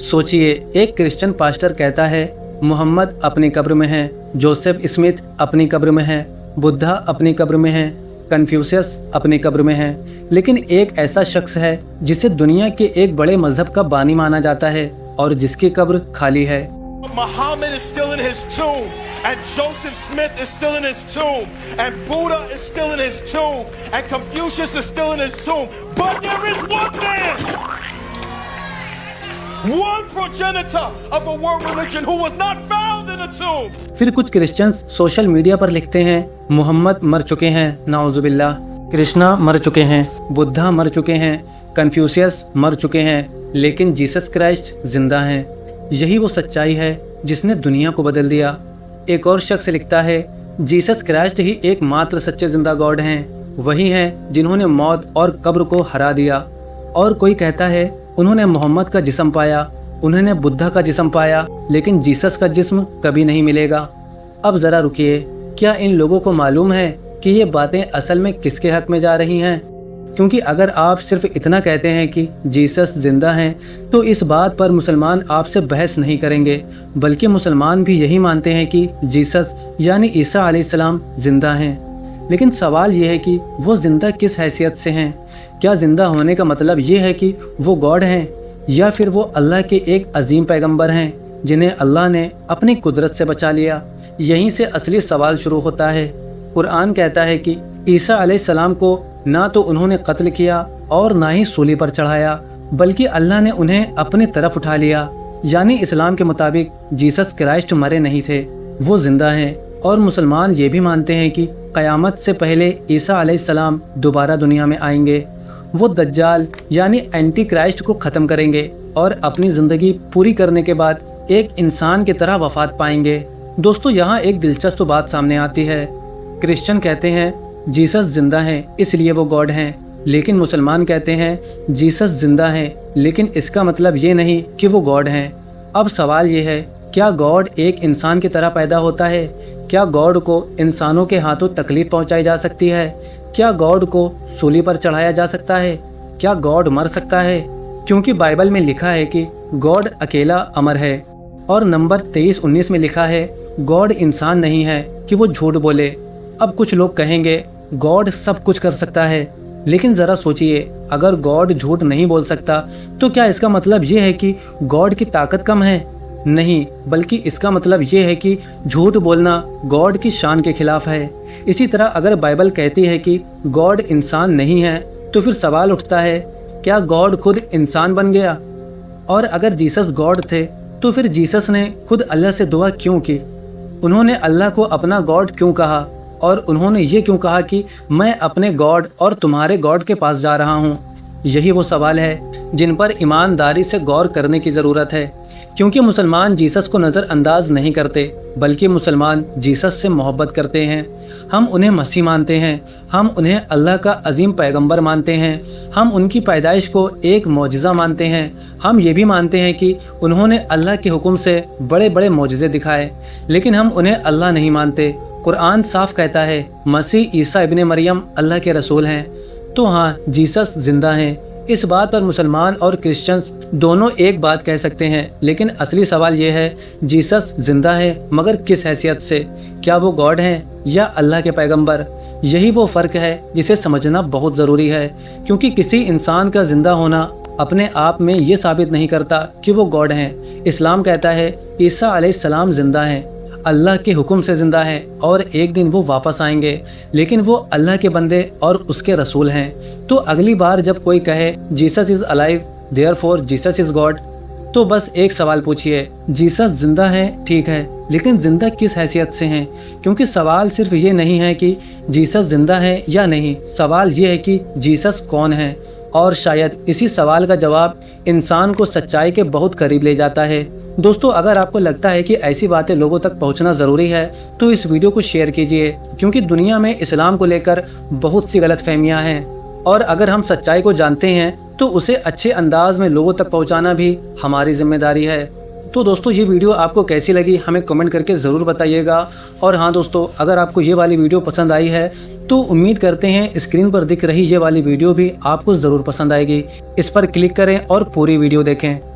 सोचिए, एक Christian pastor कहता है मोहम्मद अपनी कब्र में है, जोसेफ स्मिथ अपनी कब्र में है, बुद्धा अपनी कब्र में है, कन्फ्यूशियस अपनी कब्र में है। लेकिन एक ऐसा शख्स है जिसे दुनिया के एक बड़े मजहब का बानी माना जाता है और जिसकी कब्र खाली है। Muhammad is still in his tomb, and Joseph Smith is still in his tomb, and Buddha is still in his tomb, and Confucius is still in his tomb. But there is one man, one progenitor of a world religion who was not found in a tomb. फिर कुछ Christians social media पर लिखते हैं मोहम्मद मर चुके हैं, नाउजुबिल्लाह, कृष्णा मर चुके हैं, बुद्धा मर चुके हैं, कन्फ्यूशियस मर चुके हैं, लेकिन जीसस क्राइस्ट जिंदा हैं। यही वो सच्चाई है जिसने दुनिया को बदल दिया। एक और शख्स लिखता है जीसस क्राइस्ट ही एकमात्र सच्चे जिंदा गॉड हैं, वही हैं जिन्होंने मौत और कब्र को हरा दिया। और कोई कहता है उन्होंने मोहम्मद का जिस्म पाया, उन्होंने बुद्धा का जिस्म पाया, लेकिन जीसस का जिस्म कभी नहीं मिलेगा। अब ज़रा रुकिए, क्या इन लोगों को मालूम है कि ये बातें असल में किसके हक़ में जा रही हैं? क्योंकि अगर आप सिर्फ इतना कहते हैं कि जीसस ज़िंदा हैं तो इस बात पर मुसलमान आपसे बहस नहीं करेंगे, बल्कि मुसलमान भी यही मानते हैं कि जीसस यानी ईसा अलैहिस्सलाम ज़िंदा हैं। लेकिन सवाल ये है कि वो ज़िंदा किस हैसियत से हैं? क्या ज़िंदा होने का मतलब ये है कि वो गॉड हैं, या फिर वो अल्लाह के एक अजीम पैगंबर हैं जिन्हें अल्लाह ने अपनी कुदरत से बचा लिया? यहीं से असली सवाल शुरू होता है। कुरान कहता है कि ईसा अलैहिस्सलाम को ना तो उन्होंने कत्ल किया और ना ही सूली पर चढ़ाया, बल्कि अल्लाह ने उन्हें अपनी तरफ उठा लिया। यानी इस्लाम के मुताबिक जीसस क्राइस्ट मरे नहीं थे, वो ज़िंदा हैं। और मुसलमान ये भी मानते हैं कि क़यामत से पहले ईसा अलैहिस्सलाम दोबारा दुनिया में आएंगे। वो दज्जाल यानी एंटी क्राइस्ट को ख़त्म करेंगे और अपनी ज़िंदगी पूरी करने के बाद एक इंसान की तरह वफ़ात पाएंगे। दोस्तों, यहाँ एक दिलचस्प बात सामने आती है। क्रिश्चियन कहते हैं जीसस ज़िंदा हैं इसलिए वो गॉड हैं, लेकिन मुसलमान कहते हैं जीसस ज़िंदा हैं लेकिन इसका मतलब ये नहीं कि वो गॉड हैं। अब सवाल ये है, क्या गॉड एक इंसान की तरह पैदा होता है? क्या गॉड को इंसानों के हाथों तकलीफ़ पहुंचाई जा सकती है? क्या गॉड को सूली पर चढ़ाया जा सकता है? क्या गॉड मर सकता है? क्योंकि बाइबल में लिखा है कि गॉड अकेला अमर है। और नंबर 23-19 में लिखा है गॉड इंसान नहीं है कि वो झूठ बोले। अब कुछ लोग कहेंगे गॉड सब कुछ कर सकता है, लेकिन ज़रा सोचिए, अगर गॉड झूठ नहीं बोल सकता तो क्या इसका मतलब ये है कि गॉड की ताकत कम है? नहीं, बल्कि इसका मतलब ये है कि झूठ बोलना गॉड की शान के खिलाफ है। इसी तरह अगर बाइबल कहती है कि गॉड इंसान नहीं है तो फिर सवाल उठता है क्या गॉड खुद इंसान बन गया? और अगर जीसस गॉड थे तो फिर जीसस ने खुद अल्लाह से दुआ क्यों की? उन्होंने अल्लाह को अपना गॉड क्यों कहा? और उन्होंने ये क्यों कहा कि मैं अपने गॉड और तुम्हारे गॉड के पास जा रहा हूँ? यही वो सवाल है जिन पर ईमानदारी से गौर करने की ज़रूरत है, क्योंकि मुसलमान जीसस को नज़रअंदाज नहीं करते, बल्कि मुसलमान जीसस से मोहब्बत करते हैं। हम उन्हें मसीह मानते हैं, हम उन्हें अल्लाह का अजीम पैगंबर मानते हैं, हम उनकी पैदाइश को एक मौजिज़ा मानते हैं। हम ये भी मानते हैं कि उन्होंने अल्लाह के हुक्म से बड़े बड़े मौजिज़े दिखाए, लेकिन हम उन्हें अल्लाह नहीं मानते। कुरान साफ कहता है मसीह ईसा इब्ने मरियम अल्लाह के रसूल हैं। तो हाँ, जीसस ज़िंदा हैं। इस बात पर मुसलमान और क्रिश्चियंस दोनों एक बात कह सकते हैं, लेकिन असली सवाल ये है जीसस ज़िंदा है, मगर किस हैसियत से? क्या वो गॉड हैं या अल्लाह के पैगंबर? यही वो फ़र्क है जिसे समझना बहुत ज़रूरी है, क्योंकि किसी इंसान का ज़िंदा होना अपने आप में ये साबित नहीं करता कि वो गॉड हैं। इस्लाम कहता है ईसा अलैहिस्सलाम ज़िंदा हैं, अल्लाह के हुक्म से ज़िंदा हैं और एक दिन वो वापस आएंगे, लेकिन वो अल्लाह के बंदे और उसके रसूल हैं। तो अगली बार जब कोई कहे Jesus is alive therefore Jesus is God, तो बस एक सवाल पूछिए, जीसस ज़िंदा हैं ठीक है, लेकिन ज़िंदा किस हैसियत से हैं? क्योंकि सवाल सिर्फ ये नहीं है कि जीसस ज़िंदा है या नहीं, सवाल ये है कि जीसस कौन है। और शायद इसी सवाल का जवाब इंसान को सच्चाई के बहुत करीब ले जाता है। दोस्तों, अगर आपको लगता है कि ऐसी बातें लोगों तक पहुंचना ज़रूरी है तो इस वीडियो को शेयर कीजिए, क्योंकि दुनिया में इस्लाम को लेकर बहुत सी गलतफहमियां हैं, और अगर हम सच्चाई को जानते हैं तो उसे अच्छे अंदाज में लोगों तक पहुंचाना भी हमारी जिम्मेदारी है। तो दोस्तों, ये वीडियो आपको कैसी लगी हमें कमेंट करके ज़रूर बताइएगा। और हाँ दोस्तों, अगर आपको ये वाली वीडियो पसंद आई है तो उम्मीद करते हैं स्क्रीन पर दिख रही ये वाली वीडियो भी आपको ज़रूर पसंद आएगी। इस पर क्लिक करें और पूरी वीडियो देखें।